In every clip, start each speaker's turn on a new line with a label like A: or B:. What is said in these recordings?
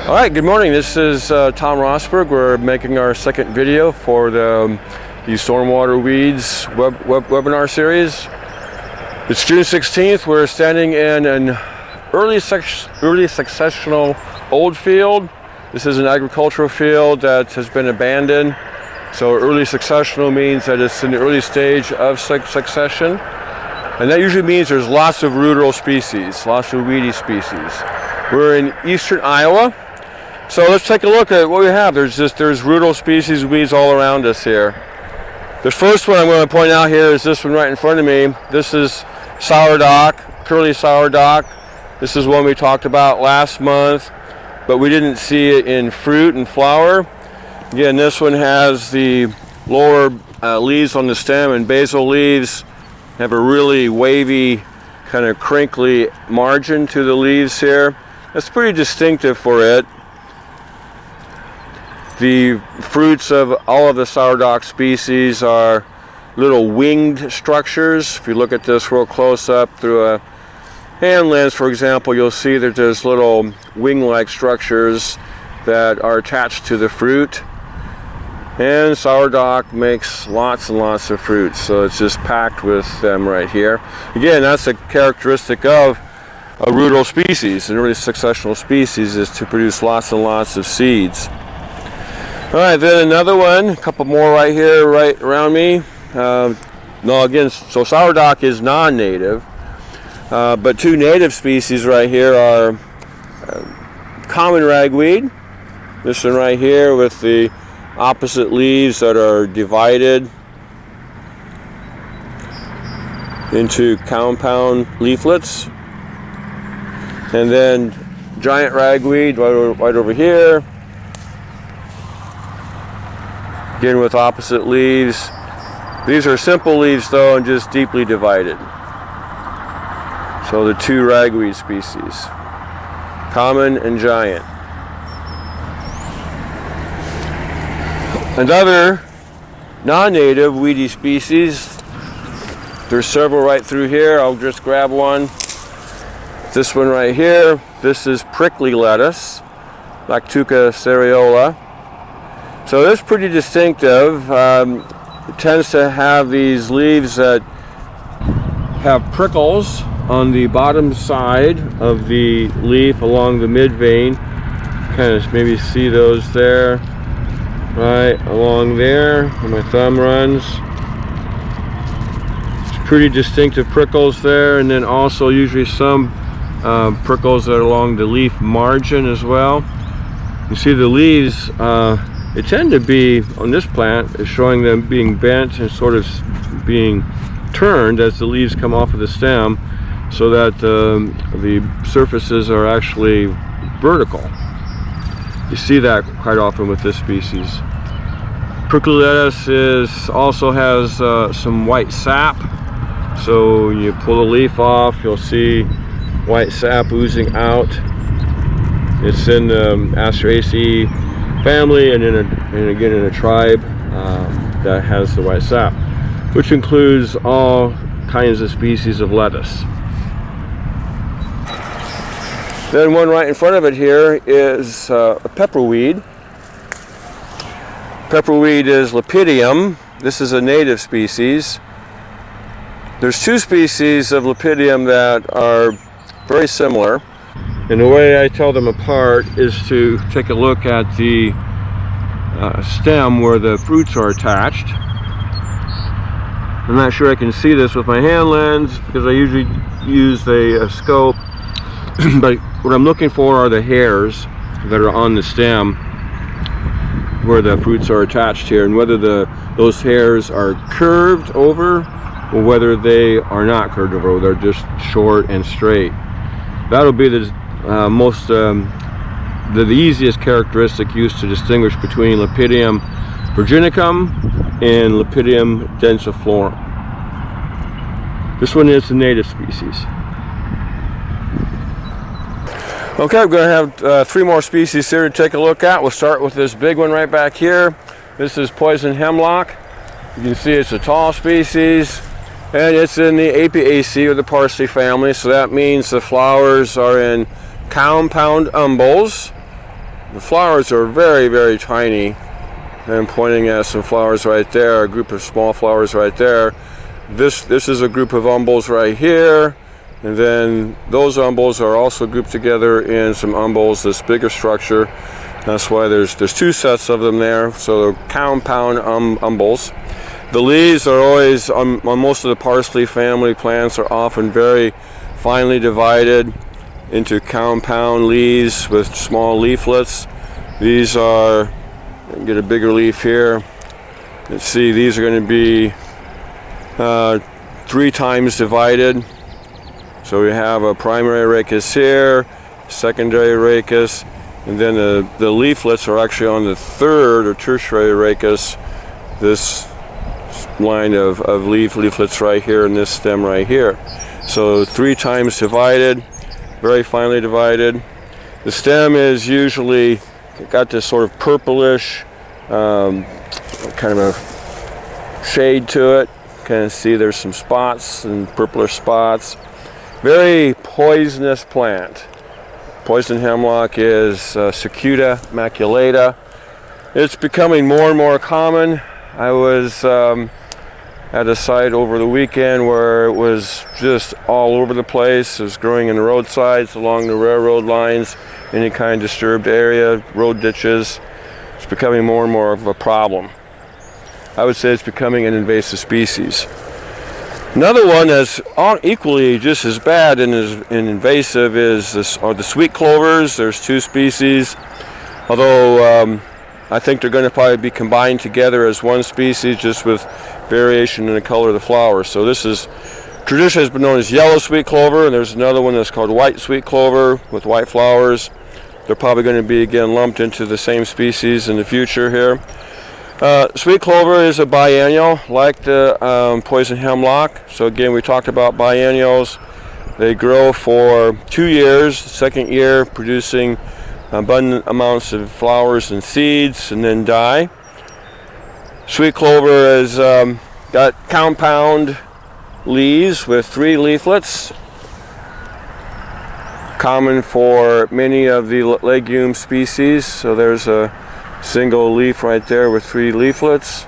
A: All right, good morning. This is Tom Rosberg. We're making our second video for the Stormwater Weeds webinar series. It's June 16th. We're standing in an early successional old field. This is an agricultural field that has been abandoned. So early successional means that it's in the early stage of succession. And that usually means there's lots of ruderal species, lots of weedy species. We're in eastern Iowa. So let's take a look at what we have. There's ruderal species weeds all around us here. The first one I'm going to point out here is this one right in front of me. This is sourdock, curly sourdock. This is one we talked about last month, but we didn't see it in fruit and flower. Again, this one has the lower leaves on the stem, and basal leaves have a really wavy, kind of crinkly margin to the leaves here. That's pretty distinctive for it. The fruits of all of the sourdock species are little winged structures. If you look at this real close up through a hand lens, for example, you'll see that there's little wing-like structures that are attached to the fruit. And sourdock makes lots and lots of fruits, so it's just packed with them right here. Again, that's a characteristic of a ruderal species, an early successional species, is to produce lots and lots of seeds. All right, then another one, a couple more right here, right around me. So sourdock is non-native, but two native species right here are common ragweed. This one right here with the opposite leaves that are divided into compound leaflets. And then giant ragweed right over here. Again with opposite leaves. These are simple leaves though and just deeply divided. So the two ragweed species, common and giant. Another non-native weedy species, there's several right through here. I'll just grab one. This one right here, this is prickly lettuce, Lactuca cereola. So it's pretty distinctive. It tends to have these leaves that have prickles on the bottom side of the leaf along the mid vein. Kind of maybe see those there, right along there where my thumb runs. It's pretty distinctive prickles there, and then also usually some prickles that are along the leaf margin as well. You see the leaves, they tend to be, on this plant, is showing them being bent and sort of being turned as the leaves come off of the stem, so that the surfaces are actually vertical. You see that quite often with this species. Prickly lettuce also has some white sap, so you pull the leaf off, you'll see white sap oozing out. It's in the Asteraceae family, and again in a tribe that has the white sap, which includes all kinds of species of lettuce. Then one right in front of it here is a pepperweed. Pepperweed is Lepidium. This is a native species. There's two species of Lepidium that are very similar, and the way I tell them apart is to take a look at the stem where the fruits are attached. I'm not sure I can see this with my hand lens because I usually use a scope, but what I'm looking for are the hairs that are on the stem where the fruits are attached here, and whether those hairs are curved over or whether they are not curved over, they're just short and straight. That'll be the easiest characteristic used to distinguish between Lepidium virginicum and Lepidium densiflorum. This one is the native species. Okay, I'm going to have three more species here to take a look at. We'll start with this big one right back here. This is poison hemlock. You can see it's a tall species, and it's in the Apiaceae, or the parsley family, so that means the flowers are in compound umbels. The flowers are very, very tiny. I'm pointing at some flowers right there, a group of small flowers right there. This is a group of umbels right here, and then those umbels are also grouped together in some umbels, this bigger structure. That's why there's two sets of them there, so they're compound umbels. The leaves are always, on most of the parsley family plants, are often very finely divided into compound leaves with small leaflets. These are, get a bigger leaf here. Let's see, these are going to be 3 times divided. So we have a primary rachis here, secondary rachis, and then the leaflets are actually on the third or tertiary rachis. This line of leaflets right here and this stem right here. So 3 times divided, very finely divided. The stem is usually got this sort of purplish kind of a shade to it. Kind of see there's some spots and purplish spots. Very poisonous plant. Poison hemlock is Cicuta maculata. It's becoming more and more common. I was at a site over the weekend where it was just all over the place. It was growing in the roadsides, along the railroad lines, any kind of disturbed area, road ditches. It's becoming more and more of a problem. I would say it's becoming an invasive species. Another one that's equally just as bad and invasive is the sweet clovers. There's 2 species, although I think they're going to probably be combined together as one species, just with variation in the color of the flowers. So this is traditionally has been known as yellow sweet clover, and there's another one that's called white sweet clover with white flowers. They're probably going to be again lumped into the same species in the future here. Sweet clover is a biennial, like the poison hemlock. So again, we talked about biennials. They grow for 2 years, the second year producing abundant amounts of flowers and seeds, and then die. Sweet clover has got compound leaves with 3 leaflets, common for many of the legume species. So there's a single leaf right there with 3 leaflets.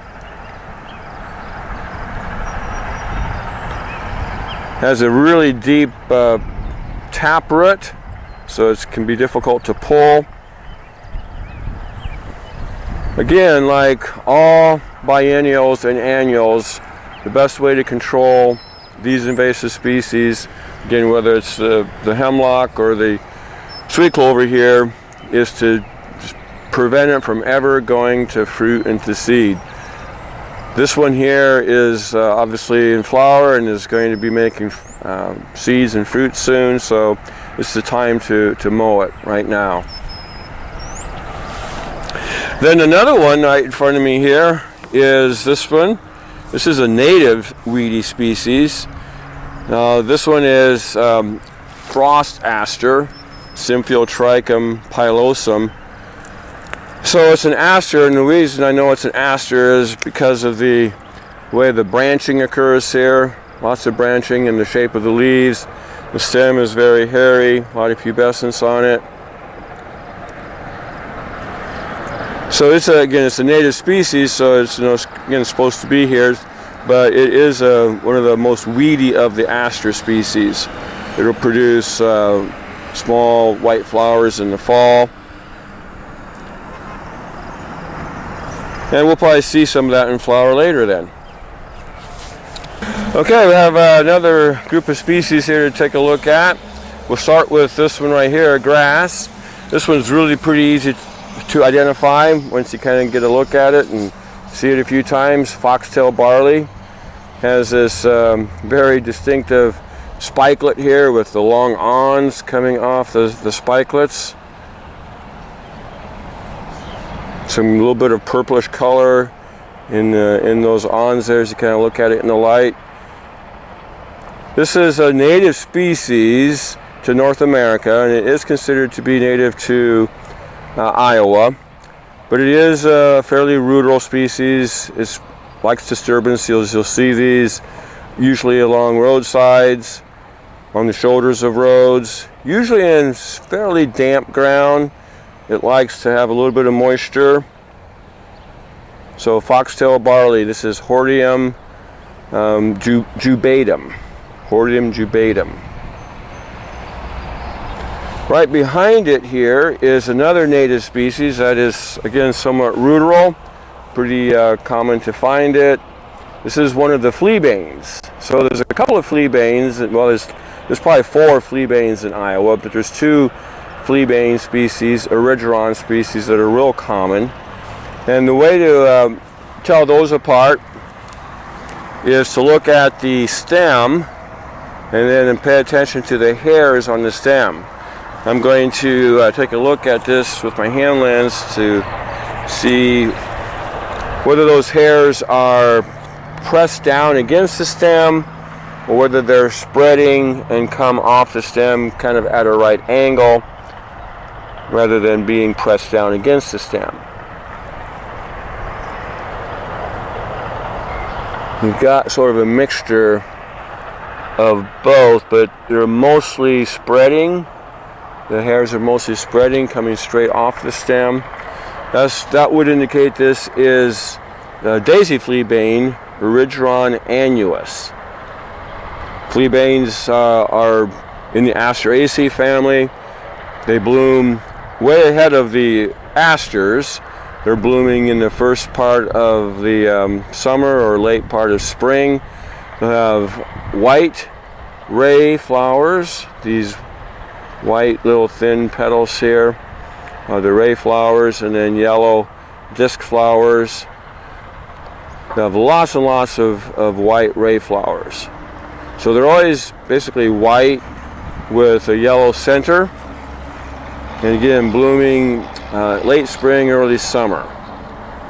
A: Has a really deep taproot, so it can be difficult to pull. Again, like all biennials and annuals, the best way to control these invasive species, again, whether it's the hemlock or the sweet clover here, is to prevent it from ever going to fruit and to seed. This one here is obviously in flower and is going to be making seeds and fruit soon, so it's the time to mow it right now. Then another one right in front of me here is this one. This is a native weedy species. This one is frost aster, Symphylotrichum pilosum. So it's an aster, and the reason I know it's an aster is because of the way the branching occurs here. Lots of branching in the shape of the leaves. The stem is very hairy, a lot of pubescence on it. So it's it's a native species, so it's again supposed to be here, but it is one of the most weedy of the aster species. It'll produce small white flowers in the fall. And we'll probably see some of that in flower later then. Okay, we have another group of species here to take a look at. We'll start with this one right here, grass. This one's really pretty easy to identify once you kind of get a look at it and see it a few times. Foxtail barley has this very distinctive spikelet here with the long awns coming off the spikelets. Some little bit of purplish color in those awns there as you kind of look at it in the light. This is a native species to North America, and it is considered to be native to Iowa, but it is a fairly ruderal species. It likes disturbance. You'll see these usually along roadsides, on the shoulders of roads, usually in fairly damp ground. It likes to have a little bit of moisture. So foxtail barley, this is Hordeum jubatum. Hordeum jubatum. Right behind it here is another native species that is, again, somewhat ruderal. Pretty common to find it. This is one of the fleabanes. So there's a couple of fleabanes. Well, there's probably 4 fleabanes in Iowa, but there's 2 fleabane species, Erigeron species, that are real common. And the way to tell those apart is to look at the stem and then pay attention to the hairs on the stem. I'm going to take a look at this with my hand lens to see whether those hairs are pressed down against the stem or whether they're spreading and come off the stem kind of at a right angle rather than being pressed down against the stem. You've got sort of a mixture of both, but they're mostly spreading. The hairs are mostly spreading, coming straight off the stem. That would indicate this is daisy fleabane, Erigeron annuus. Fleabanes are in the Asteraceae family. They bloom way ahead of the asters. They're blooming in the first part of the summer or late part of spring. They have white ray flowers, these white little thin petals here, the ray flowers, and then yellow disc flowers. They have lots and lots of white ray flowers. So they're always basically white with a yellow center, and again blooming late spring, early summer,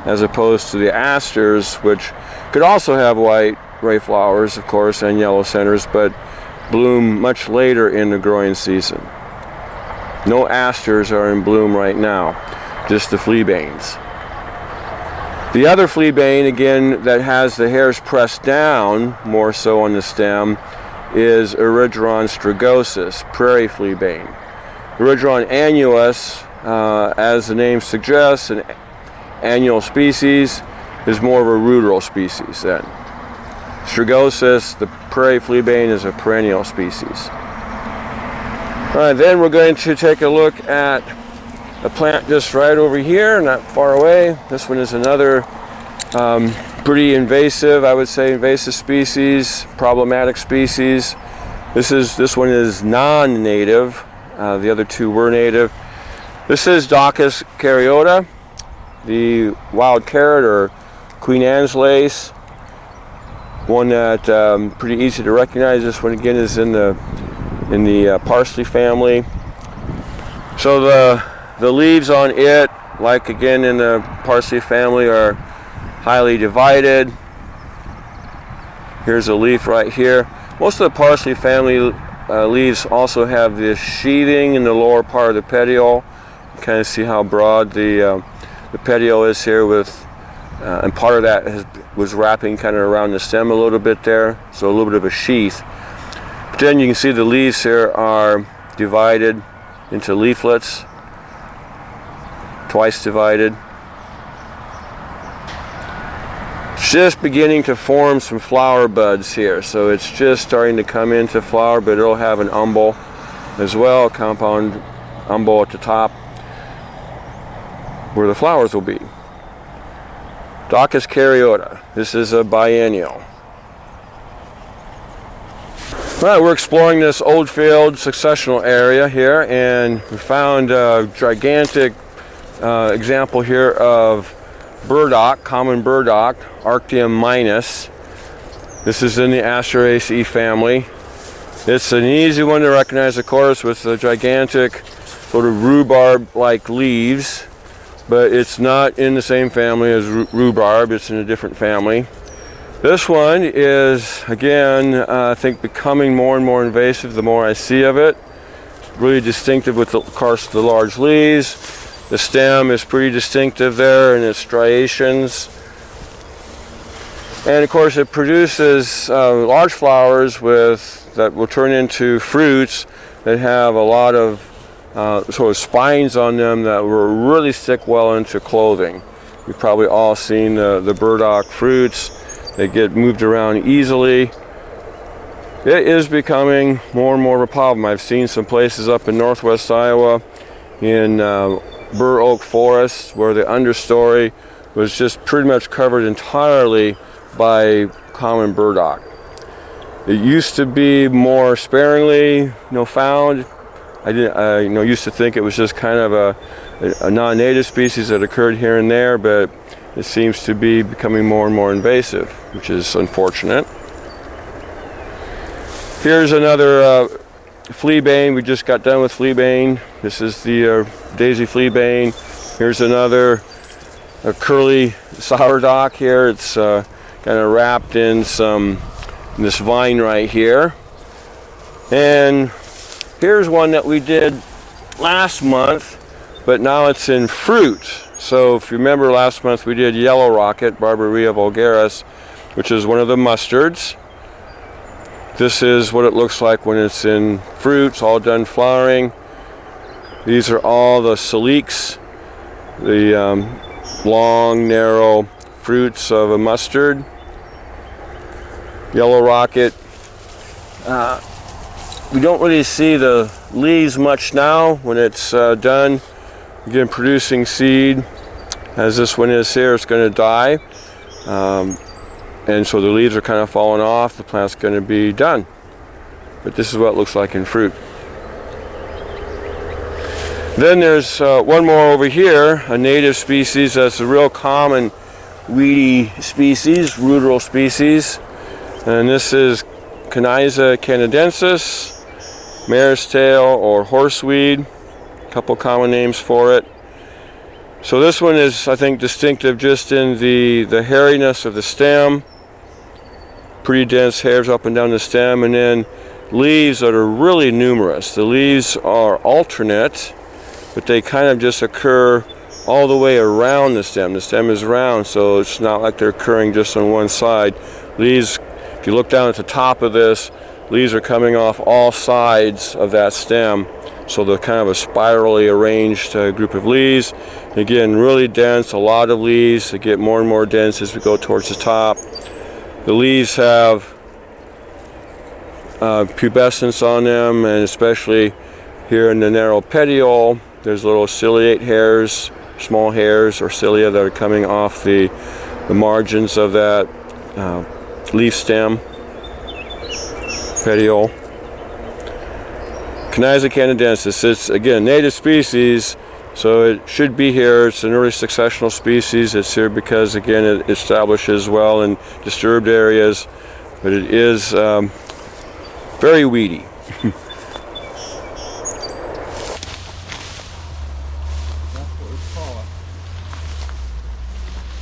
A: as opposed to the asters, which could also have white ray flowers, of course, and yellow centers, but bloom much later in the growing season. No asters are in bloom right now, just the fleabanes. The other fleabane, again, that has the hairs pressed down more so on the stem is Erigeron strigosus, prairie fleabane. Erigeron annuus, as the name suggests, an annual species, is more of a ruderal species then. Strigosus, the prairie fleabane, is a perennial species. All right, then we're going to take a look at a plant just right over here, not far away. This one is another pretty invasive, I would say, invasive species, problematic species. This one is non-native. The other 2 were native. This is Docus caryota, the wild carrot or Queen Anne's lace. One that pretty easy to recognize. This one again is in the parsley family. So the leaves on it, like again in the parsley family, are highly divided. Here's a leaf right here. Most of the parsley family leaves also have this sheathing in the lower part of the petiole. You kind of see how broad the petiole is here, with and part of that was wrapping kind of around the stem a little bit there, so a little bit of a sheath. But then you can see the leaves here are divided into leaflets, twice divided. It's just beginning to form some flower buds here, so it's just starting to come into flower, but it'll have an umbel as well, a compound umbel at the top where the flowers will be. Docus caryota. This is a biennial. All right, we're exploring this old field successional area here, and we found a gigantic example here of burdock, common burdock, Arctium minus. This is in the Asteraceae family. It's an easy one to recognize, of course, with the gigantic sort of rhubarb-like leaves, but it's not in the same family as rhubarb. It's in a different family. This one is, again, I think becoming more and more invasive the more I see of it. Really distinctive with, of course, the large leaves. The stem is pretty distinctive there in its striations. And of course it produces large flowers that will turn into fruits that have a lot of sort of spines on them that will really stick well into clothing. You've probably all seen the burdock fruits. They get moved around easily. It is becoming more and more of a problem. I've seen some places up in northwest Iowa in bur oak forests where the understory was just pretty much covered entirely by common burdock. It used to be more sparingly, found. I used to think it was just kind of a non-native species that occurred here and there, but it seems to be becoming more and more invasive, which is unfortunate. Here's another fleabane. We just got done with fleabane. This is the daisy fleabane. Here's another curly sourdock here. It's kind of wrapped in this vine right here. And here's one that we did last month, but now it's in fruit. So if you remember last month we did yellow rocket, Barbaria vulgaris, which is one of the mustards. This is what it looks like when it's in fruit. It's all done flowering. These are all the saliques, the long, narrow fruits of a mustard. Yellow rocket. We don't really see the leaves much now when it's done. Again, producing seed, as this one is here, it's going to die. And so the leaves are kind of falling off. The plant's going to be done. But this is what it looks like in fruit. Then there's one more over here, a native species that's a real common weedy species, ruderal species. And this is Canyza canadensis, mare's tail or horseweed. A couple common names for it. So this one is, I think, distinctive just in the hairiness of the stem. Pretty dense hairs up and down the stem, and then leaves that are really numerous. The leaves are alternate, but they kind of just occur all the way around the stem. The stem is round, so it's not like they're occurring just on one side. Leaves, if you look down at the top of this, leaves are coming off all sides of that stem. So they're kind of a spirally arranged group of leaves. Again, really dense, a lot of leaves. They get more and more dense as we go towards the top. The leaves have pubescence on them, and especially here in the narrow petiole, there's little ciliate hairs, small hairs or cilia that are coming off the margins of that leaf stem, petiole. Canyza canadensis, it's again native species, so it should be here. It's an early successional species. It's here because again it establishes well in disturbed areas, but it is very weedy. That's what we call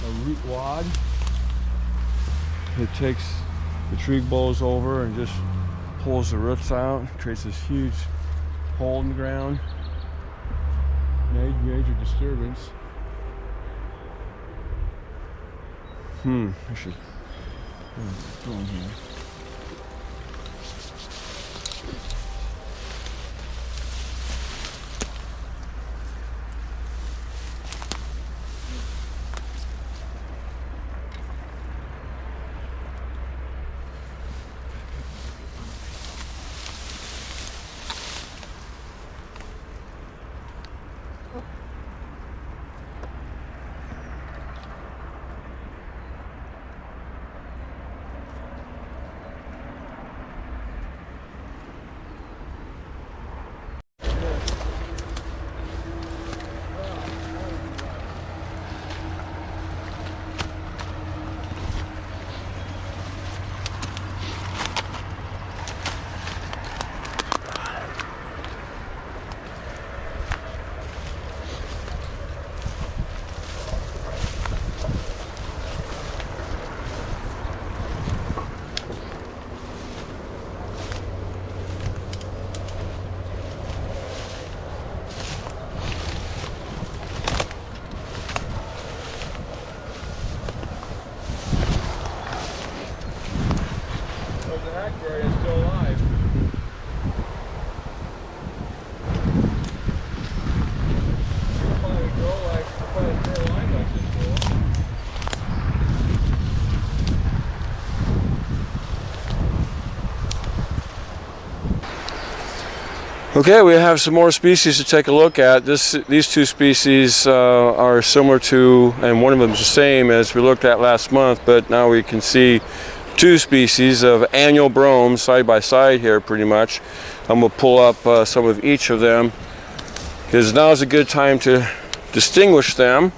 A: a root wad. It takes the twig bows over and just pulls the roots out, creates this huge hole in the ground. Major disturbance. I should go in here. Okay, we have some more species to take a look at. These two species are similar to, and one of them is the same as we looked at last month, but now we can see two species of annual brome side by side here pretty much. I'm going to pull up some of each of them because now is a good time to distinguish them.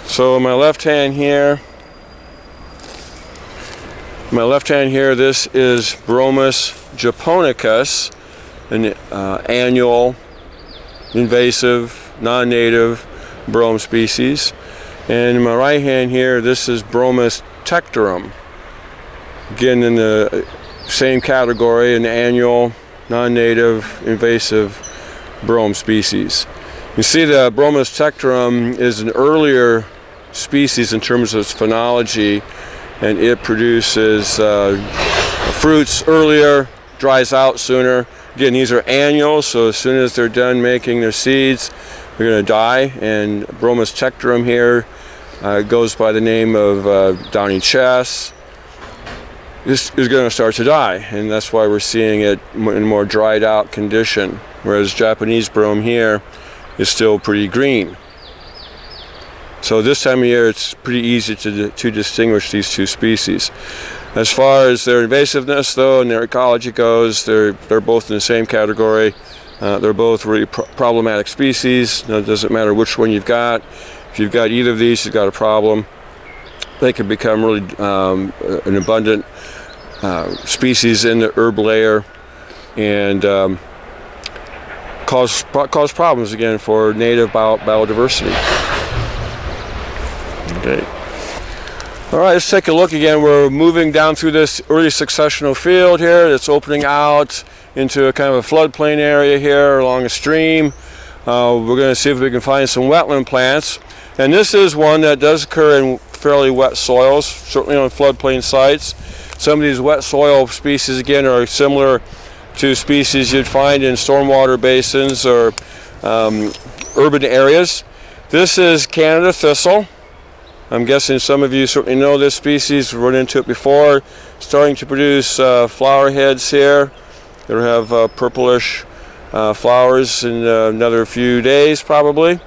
A: So in my left hand here, this is Bromus japonicus, an annual, invasive, non-native brome species. And in my right hand here, this is Bromus tectorum. Again, in the same category, an annual, non-native, invasive brome species. You see the Bromus tectorum is an earlier species in terms of its phenology, and it produces fruits earlier, dries out sooner. Again, these are annual, so as soon as they're done making their seeds, they're going to die. And Bromus tectorum here goes by the name of downy chess. This is going to start to die, and that's why we're seeing it in a more dried out condition, whereas Japanese brome here is still pretty green. So this time of year it's pretty easy to distinguish these two species. As far as their invasiveness though and their ecology goes, they're both in the same category. They're both really problematic species. Now, it doesn't matter which one you've got. If you've got either of these, you've got a problem. They can become really an abundant species in the herb layer and cause problems again for native biodiversity. Okay. All right, let's take a look again. We're moving down through this early successional field here. It's opening out into a kind of a floodplain area here along a stream. We're going to see if we can find some wetland plants. And this is one that does occur in fairly wet soils, certainly on floodplain sites. Some of these wet soil species, again, are similar to species you'd find in stormwater basins or urban areas. This is Canada thistle. I'm guessing some of you certainly know this species. We've run into it before. Starting to produce flower heads here. They'll have purplish flowers in another few days probably.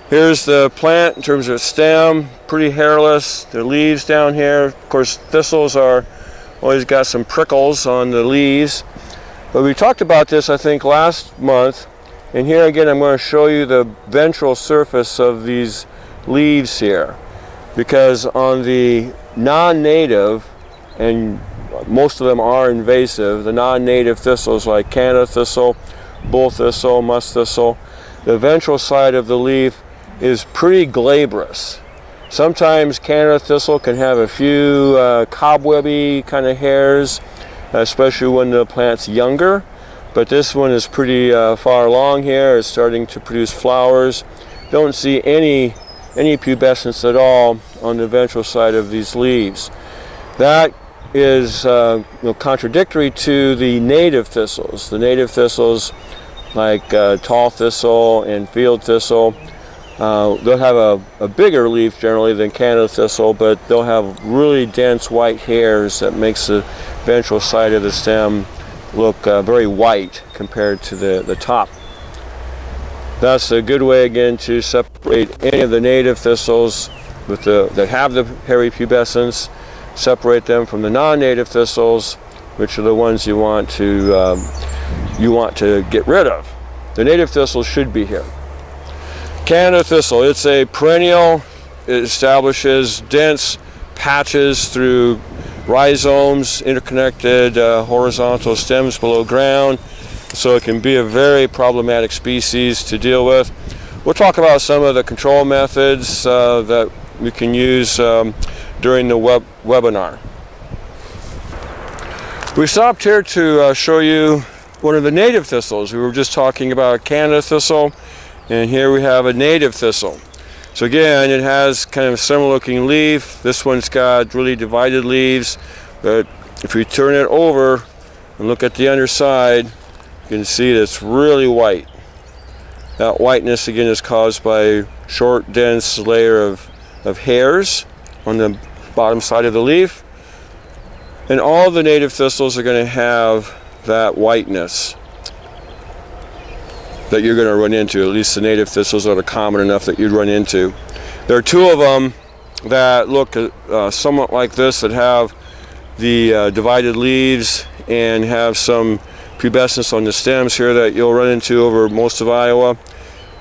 A: Here's the plant in terms of its stem, pretty hairless. The leaves down here, of course, thistles are always got some prickles on the leaves. But we talked about this, I think, last month. And here again, I'm going to show you the ventral surface of these leaves here. Because on the non-native, and most of them are invasive, the non-native thistles like Canada thistle, bull thistle, musk thistle, the ventral side of the leaf is pretty glabrous. Sometimes Canada thistle can have a few cobwebby kind of hairs, especially when the plant's younger. But this one is pretty far along here. It's starting to produce flowers. Don't see any pubescence at all on the ventral side of these leaves. That is contradictory to the native thistles. The native thistles, like tall thistle and field thistle, they'll have a bigger leaf generally than Canada thistle, but they'll have really dense white hairs that makes the ventral side of the stem look very white compared to the top. That's a good way again to separate any of the native thistles that have the hairy pubescence, separate them from the non-native thistles, which are the ones you want to get rid of. The native thistles should be here. Canada thistle, it's a perennial. It establishes dense patches through rhizomes, interconnected horizontal stems below ground. So it can be a very problematic species to deal with. We'll talk about some of the control methods that we can use during the webinar. We stopped here to show you one of the native thistles. We were just talking about Canada thistle, and here we have a native thistle. So again, it has kind of a similar looking leaf. This one's got really divided leaves, but if we turn it over and look at the underside, you can see that it's really white. That whiteness again is caused by a short, dense layer of hairs on the bottom side of the leaf. And all the native thistles are going to have that whiteness. that you're going to run into, at least the native thistles that are common enough that you'd run into. There are two of them that look somewhat like this, that have the divided leaves and have some pubescence on the stems here that you'll run into over most of Iowa.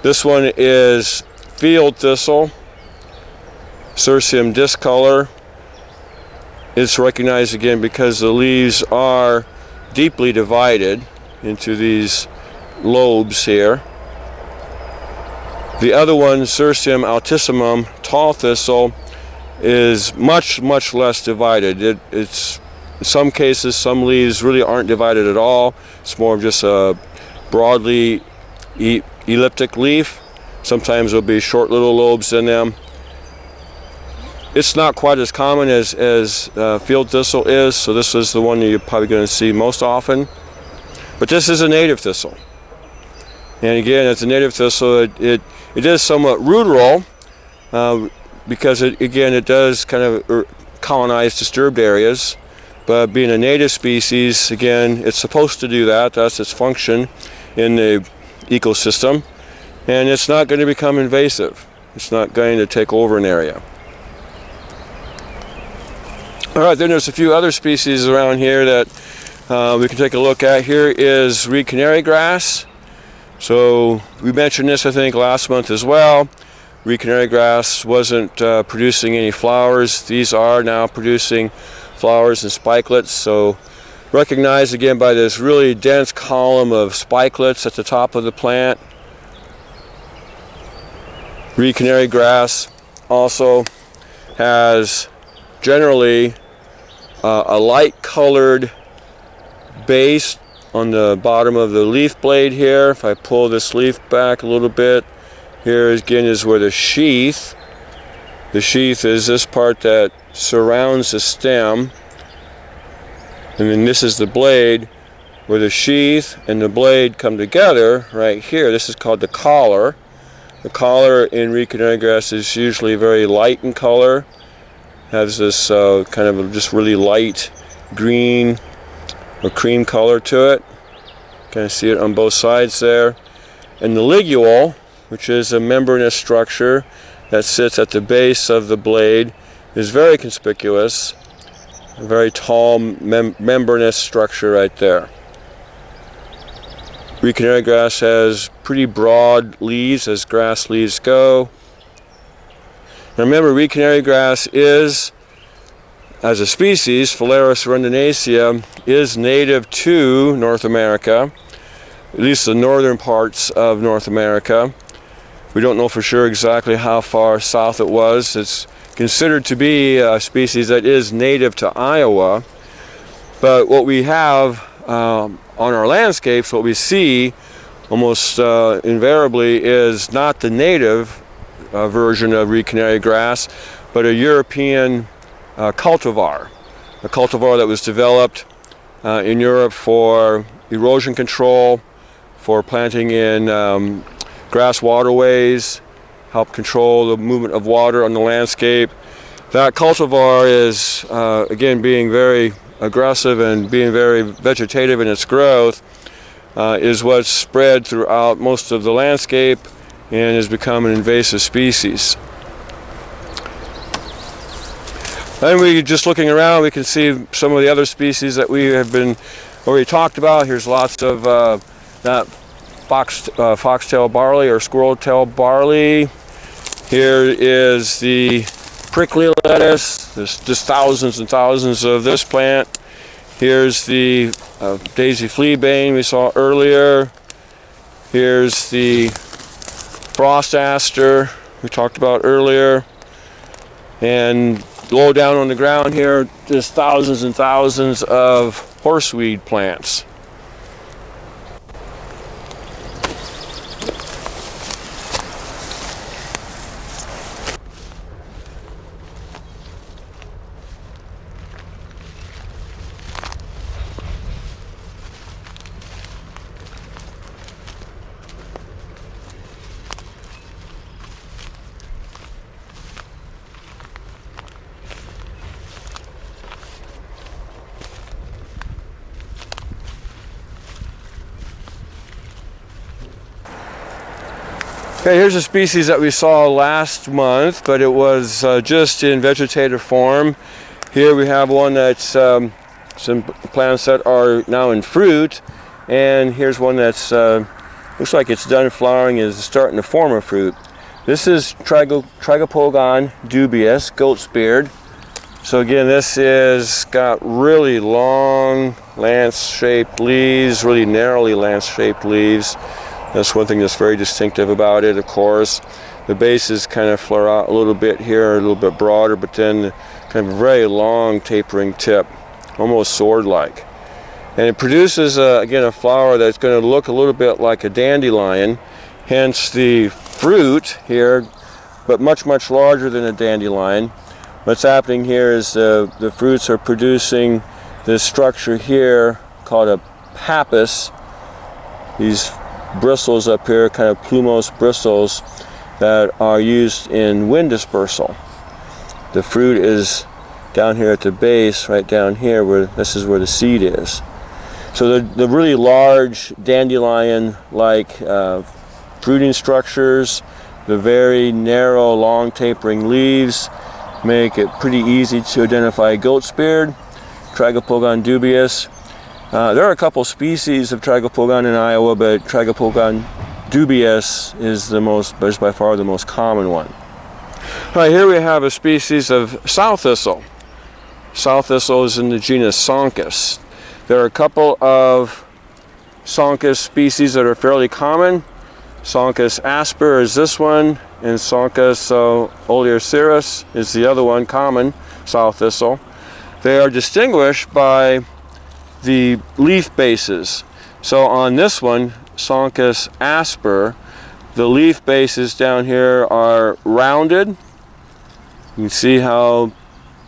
A: This one is field thistle, Cirsium discolor. It's recognized again because the leaves are deeply divided into these lobes here. The other one, Cirsium altissimum, tall thistle, is much less divided. It's in some cases, some leaves really aren't divided at all. It's more of just a broadly elliptic leaf. Sometimes there'll be short little lobes in them. It's not quite as common as field thistle is, so this is the one that you're probably going to see most often. But this is a native thistle. And again, it's a native thistle. It is somewhat ruderal because it does kind of colonize disturbed areas. But being a native species, again, it's supposed to do that. That's its function in the ecosystem. And it's not going to become invasive. It's not going to take over an area. All right, then there's a few other species around here that we can take a look at. Here is reed canary grass. So we mentioned this, I think, last month as well. Reed canary grass wasn't producing any flowers. These are now producing flowers and spikelets. So recognized again by this really dense column of spikelets at the top of the plant. Reed canary grass also has generally a light colored base on the bottom of the leaf blade here. If I pull this leaf back a little bit, here again is where the sheath is this part that surrounds the stem, and then this is the blade where the sheath and the blade come together right here. This is called the collar. The collar in reed canary grass is usually very light in color, has this kind of just really light green or cream color to it. Kind of see it on both sides there. And the ligule, which is a membranous structure that sits at the base of the blade, is very conspicuous. A very tall membranous structure right there. Reed canary grass has pretty broad leaves as grass leaves go. Now remember, reed canary grass is, as a species, Phalaris rhodonacea, is native to North America, at least the northern parts of North America. We don't know for sure exactly how far south it was. It's considered to be a species that is native to Iowa. But what we have on our landscapes, what we see almost invariably is not the native version of reed canary grass, but a European cultivar. A cultivar that was developed in Europe for erosion control, for planting in grass waterways, help control the movement of water on the landscape. That cultivar is, again, being very aggressive and being very vegetative in its growth, is what's spread throughout most of the landscape and has become an invasive species. And we just looking around, we can see some of the other species that we have been already talked about. Here's lots of that foxtail barley or squirrel-tail barley. Here is the prickly lettuce. There's just thousands and thousands of this plant. Here's the daisy fleabane we saw earlier. Here's the frost aster we talked about earlier. And low down on the ground here, just thousands and thousands of horseweed plants. Okay, here's a species that we saw last month, but it was just in vegetative form. Here we have one that's some plants that are now in fruit, and here's one that's looks like it's done flowering, is starting to form a fruit. This is Tragopogon dubius, goat's beard. So again, this is got really long lance-shaped leaves, really narrowly lance-shaped leaves. That's one thing that's very distinctive about it, of course. The bases kind of flare out a little bit here, a little bit broader, but then kind of a very long tapering tip, almost sword-like. And it produces, again, a flower that's going to look a little bit like a dandelion, hence the fruit here, but much, much larger than a dandelion. What's happening here is the fruits are producing this structure here called a pappus. These bristles up here, kind of plumose bristles that are used in wind dispersal. The fruit is down here at the base, right down here, where this is where the seed is. So the really large dandelion-like fruiting structures, the very narrow, long tapering leaves make it pretty easy to identify goat's beard, Tragopogon dubius. There are a couple species of Tragopogon in Iowa, but Tragopogon dubius is by far the most common one. All right, here we have a species of sow thistle. Sow thistle is in the genus Sonchus. There are a couple of Sonchus species that are fairly common. Sonchus asper is this one, and Sonchus oleoceras is the other one, common sow thistle. They are distinguished by the leaf bases. So on this one, Sonchus asper, the leaf bases down here are rounded. You can see how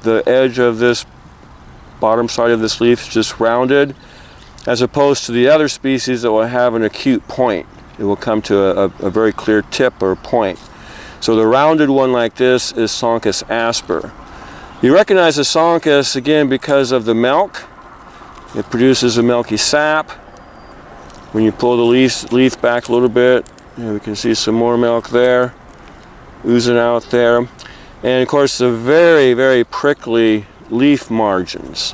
A: the edge of this bottom side of this leaf is just rounded, as opposed to the other species that will have an acute point. It will come to a very clear tip or point. So the rounded one like this is Sonchus asper. You recognize the Sonchus again because of the milk. It produces a milky sap. When you pull the leaf back a little bit, we can see some more milk there, oozing out there. And of course the very, very prickly leaf margins.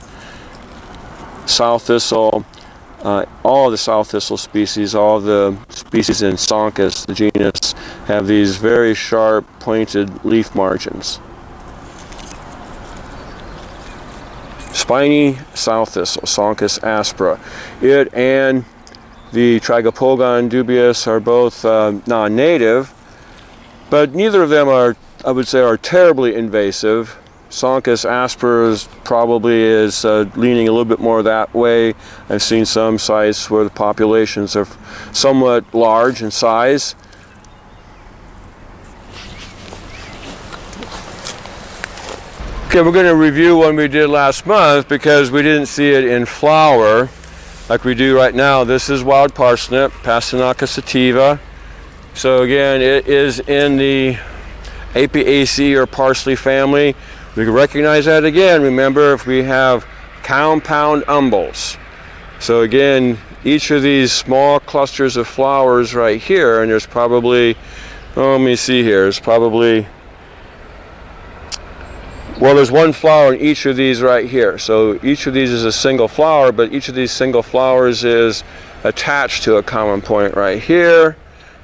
A: Sow thistle, all the sow thistle species, all the species in Sonchus, the genus, have these very sharp, pointed leaf margins. Spiny sow thistle, Sonchus aspera. It and the Tragopogon dubius are both non-native, but neither of them are, I would say, are terribly invasive. Sonchus aspera probably is leaning a little bit more that way. I've seen some sites where the populations are somewhat large in size. Okay, we're going to review one we did last month because we didn't see it in flower like we do right now. This is wild parsnip, Pastinaca sativa. So again, it is in the Apiaceae or parsley family. We can recognize that again. Remember, if we have compound umbels. So again, each of these small clusters of flowers right here, and there's probably, let me see here, there's probably, well, there's one flower in each of these right here. So each of these is a single flower, but each of these single flowers is attached to a common point right here.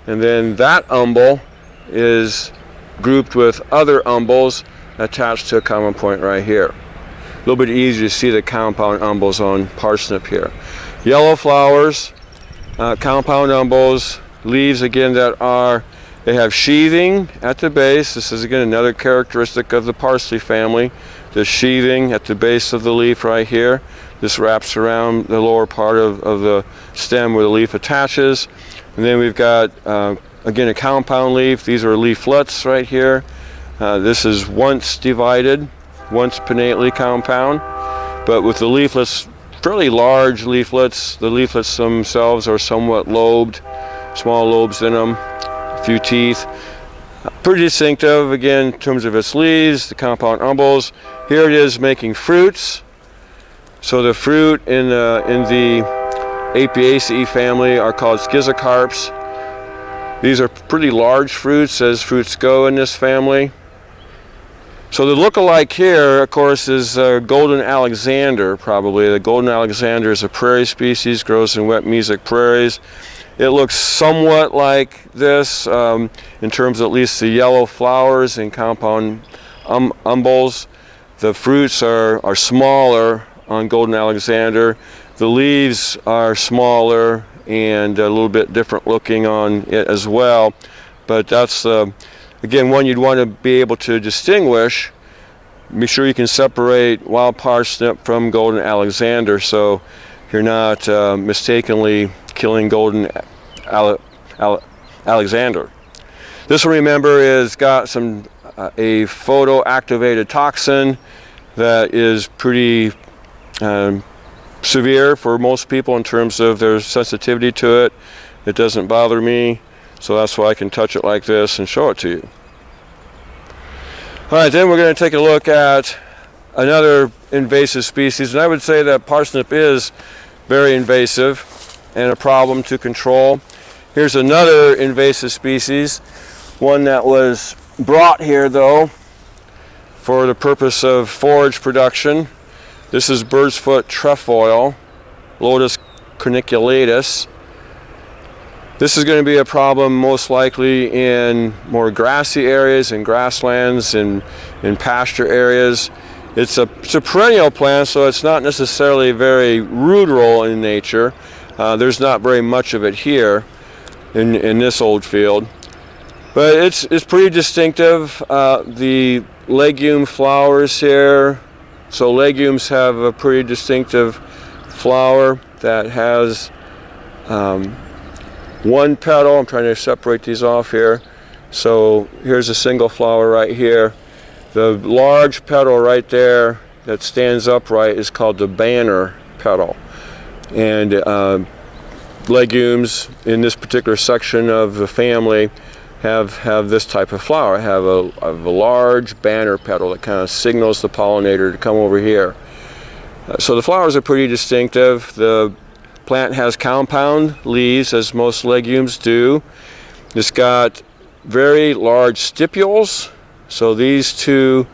A: And then that umbel is grouped with other umbels attached to a common point right here. A little bit easier to see the compound umbels on parsnip here. Yellow flowers, compound umbels, leaves again they have sheathing at the base. This is again another characteristic of the parsley family. The sheathing at the base of the leaf right here. This wraps around the lower part of the stem where the leaf attaches. And then we've got, again, a compound leaf. These are leaflets right here. This is once divided, once pinnately compound, but with the leaflets, fairly large leaflets. The leaflets themselves are somewhat lobed, small lobes in them, a few teeth. Pretty distinctive, again, in terms of its leaves, the compound umbels. Here it is making fruits. So the fruit in the Apiaceae family are called schizocarps. These are pretty large fruits as fruits go in this family. So the look-alike here, of course, is Golden Alexander, probably. The Golden Alexander is a prairie species, grows in wet mesic prairies. It looks somewhat like this in terms of at least the yellow flowers and compound umbels. The fruits are smaller on Golden Alexander. The leaves are smaller and a little bit different looking on it as well. But that's, again, one you'd want to be able to distinguish. Be sure you can separate wild parsnip from Golden Alexander so you're not mistakenly killing Golden Alexander. This one, remember, is got some a photoactivated toxin that is pretty severe for most people in terms of their sensitivity to it. It doesn't bother me, so that's why I can touch it like this and show it to you. All right, then we're going to take a look at another invasive species, and I would say that parsnip is very invasive and a problem to control. Here's another invasive species, one that was brought here though for the purpose of forage production. This is bird's foot trefoil, Lotus corniculatus. This is going to be a problem most likely in more grassy areas and grasslands and in pasture areas. It's a perennial plant, so it's not necessarily very ruderal in nature. There's not very much of it here in this old field. But it's pretty distinctive. The legume flowers here. So legumes have a pretty distinctive flower that has one petal. I'm trying to separate these off here. So here's a single flower right here. The large petal right there that stands upright is called the banner petal. And legumes in this particular section of the family have this type of flower, have a large banner petal that kind of signals the pollinator to come over here. So the flowers are pretty distinctive. The plant has compound leaves, as most legumes do. It's got very large stipules. So these two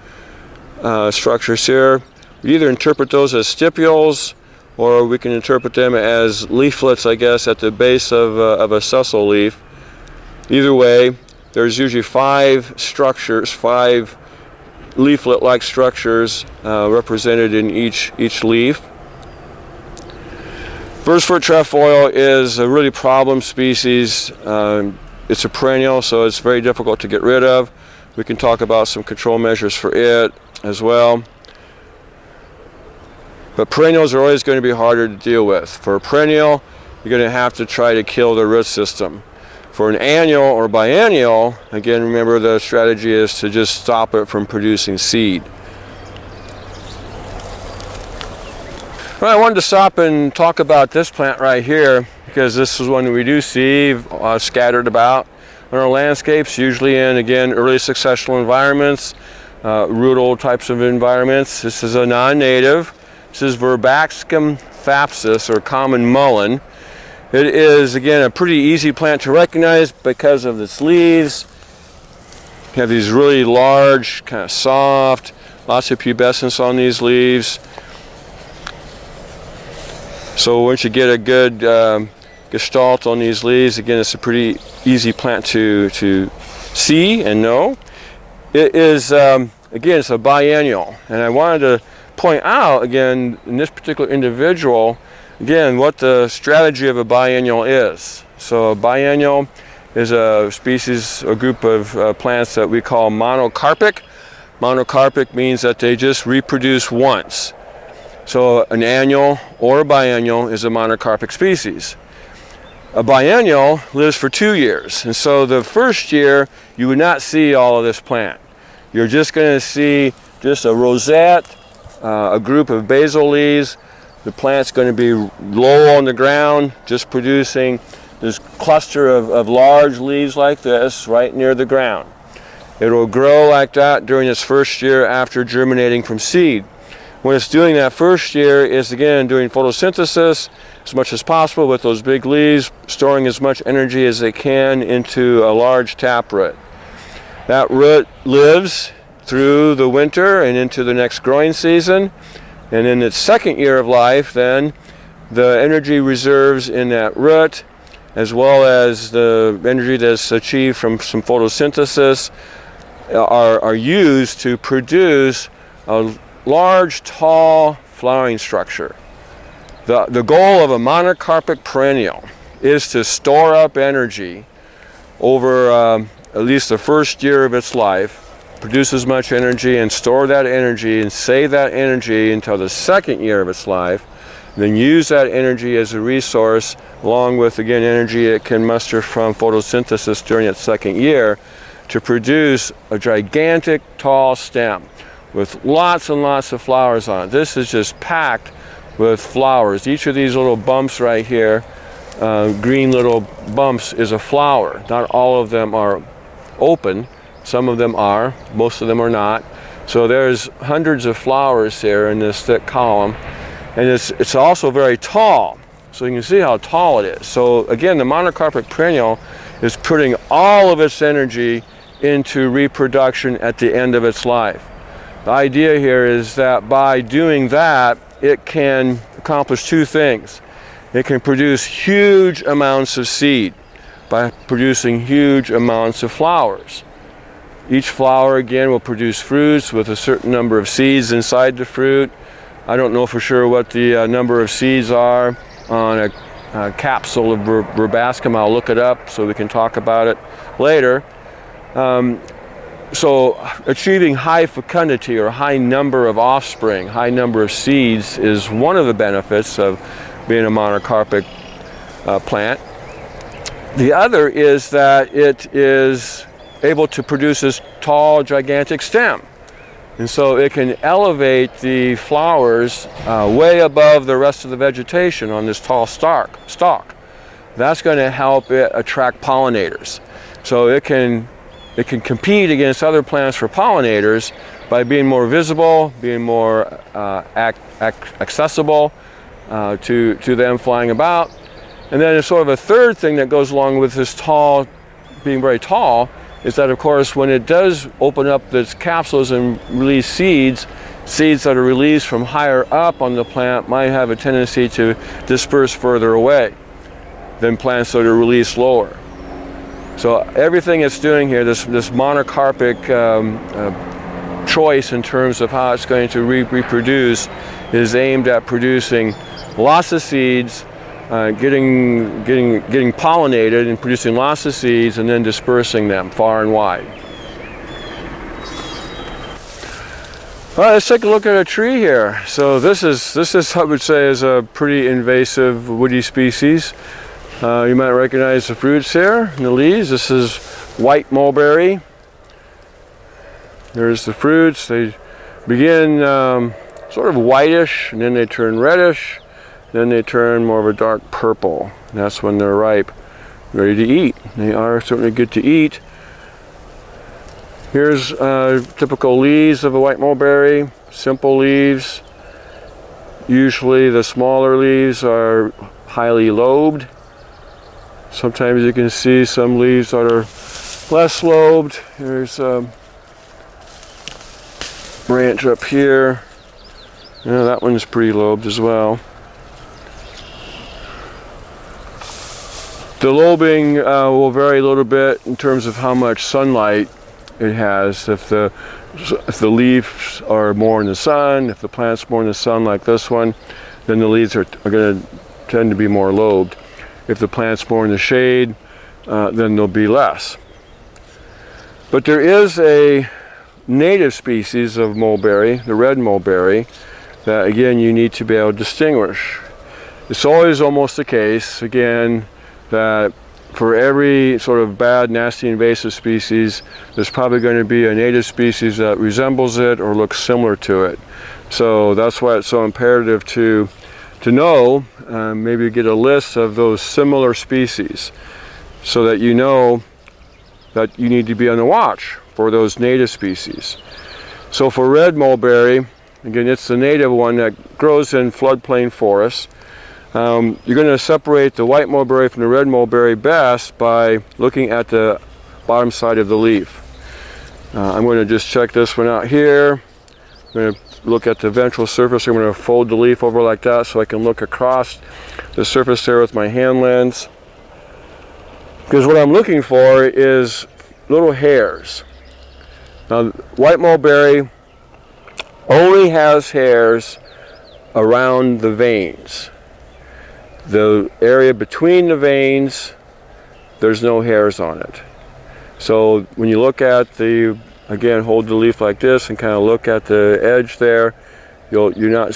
A: structures here, we either interpret those as stipules or we can interpret them as leaflets, I guess, at the base of a sessile leaf. Either way, there's usually 5 structures, 5 leaflet-like structures represented in each leaf. Bird's foot trefoil is a really problem species. It's a perennial, so it's very difficult to get rid of. We can talk about some control measures for it as well. But perennials are always going to be harder to deal with. For a perennial, you're going to have to try to kill the root system. For an annual or biennial, again, remember the strategy is to just stop it from producing seed. Well, I wanted to stop and talk about this plant right here because this is one we do see scattered about in our landscapes, usually in, again, early successional environments, rudal types of environments. This is a non-native. This is Verbaxcum thapsus, or common mullein. It is, again, a pretty easy plant to recognize because of its leaves. You have these really large, kind of soft, lots of pubescence on these leaves. So once you get a good gestalt on these leaves, again, it's a pretty easy plant to see and know. It is, again, it's a biennial, and I wanted to point out, again, in this particular individual, again, what the strategy of a biennial is. So a biennial is a species, a group of plants that we call monocarpic. Monocarpic means that they just reproduce once. So an annual or a biennial is a monocarpic species. A biennial lives for 2 years, and so the first year you would not see all of this plant. You're just going to see just a rosette, a group of basal leaves. The plant's going to be low on the ground, just producing this cluster of large leaves like this right near the ground. It will grow like that during its first year after germinating from seed. What it's doing that first year is, again, doing photosynthesis as much as possible with those big leaves, storing as much energy as they can into a large taproot. That root lives through the winter and into the next growing season. And in its second year of life, then, the energy reserves in that root, as well as the energy that's achieved from some photosynthesis, are used to produce a large, tall flowering structure. The goal of a monocarpic perennial is to store up energy over at least the first year of its life, produce as much energy and store that energy and save that energy until the second year of its life, then use that energy as a resource along with, again, energy it can muster from photosynthesis during its second year to produce a gigantic tall stem with lots and lots of flowers on it. This is just packed with flowers. Each of these little bumps right here, green little bumps, is a flower. Not all of them are open. Some of them are, most of them are not. So there's hundreds of flowers here in this thick column. And it's also very tall. So you can see how tall it is. So again, the monocarpic perennial is putting all of its energy into reproduction at the end of its life. The idea here is that by doing that, it can accomplish two things. It can produce huge amounts of seed by producing huge amounts of flowers. Each flower, again, will produce fruits with a certain number of seeds inside the fruit. I don't know for sure what the number of seeds are on a capsule of verbascum. I'll look it up so we can talk about it later. So achieving high fecundity, or high number of offspring, high number of seeds, is one of the benefits of being a monocarpic plant. The other is that it is able to produce this tall, gigantic stem. And so it can elevate the flowers way above the rest of the vegetation on this tall stalk. That's going to help it attract pollinators. So it can compete against other plants for pollinators by being more visible, being more accessible to them flying about. And then sort of a third thing that goes along with this being very tall, is that, of course, when it does open up its capsules and release seeds that are released from higher up on the plant might have a tendency to disperse further away than plants that are released lower. So everything it's doing here, this monocarpic choice in terms of how it's going to reproduce, is aimed at producing lots of seeds, getting pollinated and producing lots of seeds, and then dispersing them far and wide. All right, let's take a look at a tree here. So this is I would say is a pretty invasive woody species. You might recognize the fruits here and the leaves. This is white mulberry. There's the fruits. They begin sort of whitish, and then they turn reddish. Then they turn more of a dark purple. That's when they're ripe, ready to eat. They are certainly good to eat. Here's typical leaves of a white mulberry, simple leaves. Usually the smaller leaves are highly lobed. Sometimes you can see some leaves that are less lobed. There's a branch up here. Yeah, that one's pretty lobed as well. The lobing will vary a little bit in terms of how much sunlight it has. If the leaves are more in the sun, if the plant's more in the sun like this one, then the leaves are going to tend to be more lobed. If the plant's more in the shade, then there'll be less. But there is a native species of mulberry, the red mulberry, that again you need to be able to distinguish. It's always almost the case, again, that for every sort of bad, nasty, invasive species, there's probably going to be a native species that resembles it or looks similar to it. So that's why it's so imperative to know, maybe get a list of those similar species so that you know that you need to be on the watch for those native species. So for red mulberry, again, it's the native one that grows in floodplain forests. You're going to separate the white mulberry from the red mulberry best by looking at the bottom side of the leaf. I'm going to just check this one out here. I'm going to look at the ventral surface. I'm going to fold the leaf over like that so I can look across the surface there with my hand lens. Because what I'm looking for is little hairs. Now, white mulberry only has hairs around the veins. The area between the veins, there's no hairs on it. So when you look at the, again, hold the leaf like this and kind of look at the edge there, you don't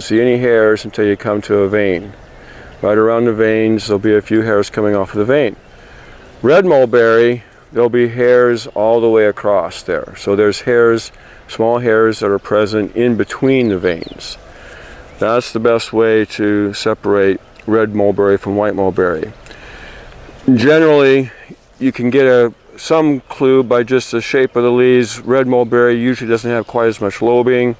A: see any hairs until you come to a vein. Right around the veins, there'll be a few hairs coming off of the vein. Red mulberry, there'll be hairs all the way across there. So there's hairs, small hairs that are present in between the veins. That's the best way to separate red mulberry from white mulberry. Generally, you can get some clue by just the shape of the leaves. Red mulberry usually doesn't have quite as much lobing.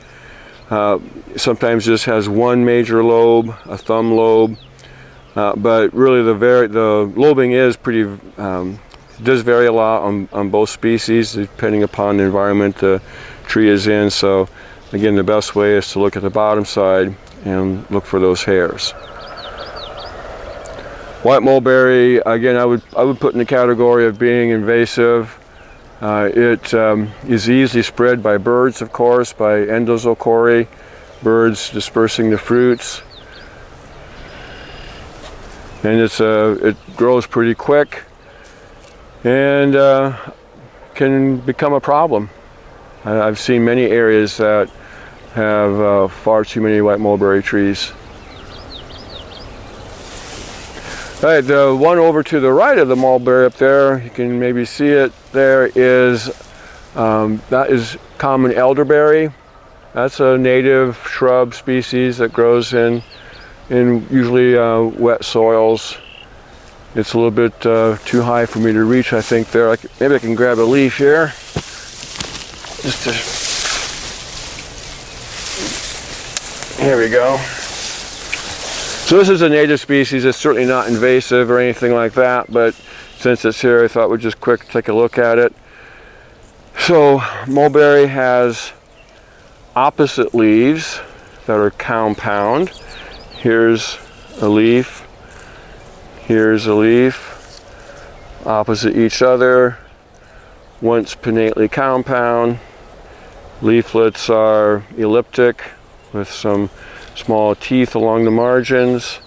A: Sometimes just has one major lobe, a thumb lobe. But really the lobing is pretty, does vary a lot on both species depending upon the environment the tree is in. So again, the best way is to look at the bottom side and look for those hairs. White mulberry, again, I would put in the category of being invasive. It is easily spread by birds, of course, by endozochory, birds dispersing the fruits. And it grows pretty quick and can become a problem. I've seen many areas that have far too many white mulberry trees. All right, the one over to the right of the mulberry up there, you can maybe see it there, is that is common elderberry. That's a native shrub species that grows in usually wet soils. It's a little bit too high for me to reach, I think there. Maybe I can grab a leaf here. Here we go. So this is a native species. It's certainly not invasive or anything like that, but since it's here, I thought we'd just quick take a look at it. So mulberry has opposite leaves that are compound. Here's a leaf, here's a leaf, opposite each other, once pinnately compound. Leaflets are elliptic with some small teeth along the margins.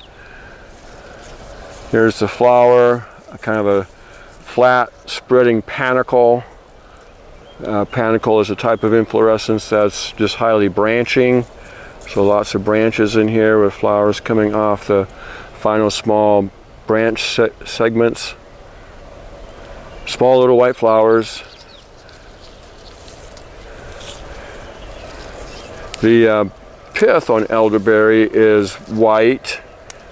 A: Here's the flower, a kind of a flat spreading panicle. Panicle is a type of inflorescence that's just highly branching. So lots of branches in here with flowers coming off the final small branch segments. Small little white flowers. The pith on elderberry is white.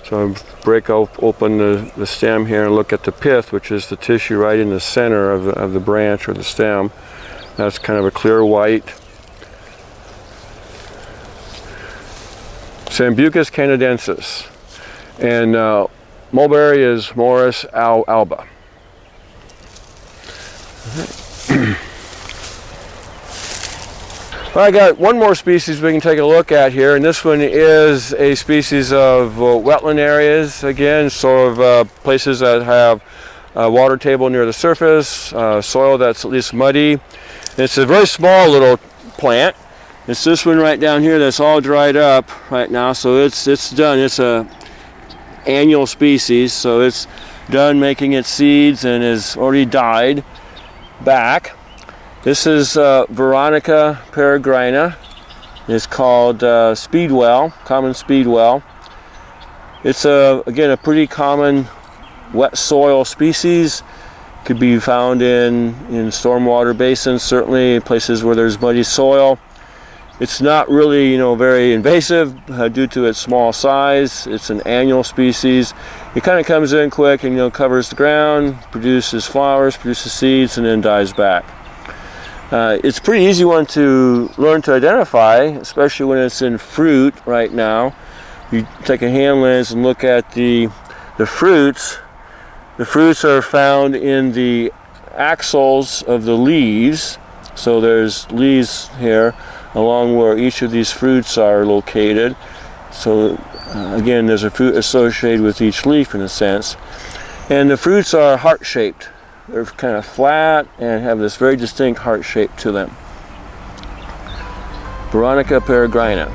A: So I break open the stem here and look at the pith, which is the tissue right in the center of the branch or the stem. That's kind of a clear white. Sambucus canadensis. And mulberry is Morus alba. I got one more species we can take a look at here, and this one is a species of wetland areas. Again, sort of places that have a water table near the surface, soil that's at least muddy. And it's a very small little plant. It's this one right down here that's all dried up right now, so it's done. It's a annual species, so it's done making its seeds and has already died back. This is Veronica peregrina. It's called speedwell, common speedwell. It's again a pretty common wet soil species. Could be found in stormwater basins, certainly in places where there's muddy soil. It's not really, very invasive due to its small size. It's an annual species. It kind of comes in quick and covers the ground, produces flowers, produces seeds, and then dies back. It's a pretty easy one to learn to identify, especially when it's in fruit right now. You take a hand lens and look at the fruits. The fruits are found in the axils of the leaves. So there's leaves here along where each of these fruits are located. So again, there's a fruit associated with each leaf in a sense. And the fruits are heart-shaped. They're kind of flat and have this very distinct heart shape to them. Veronica peregrina.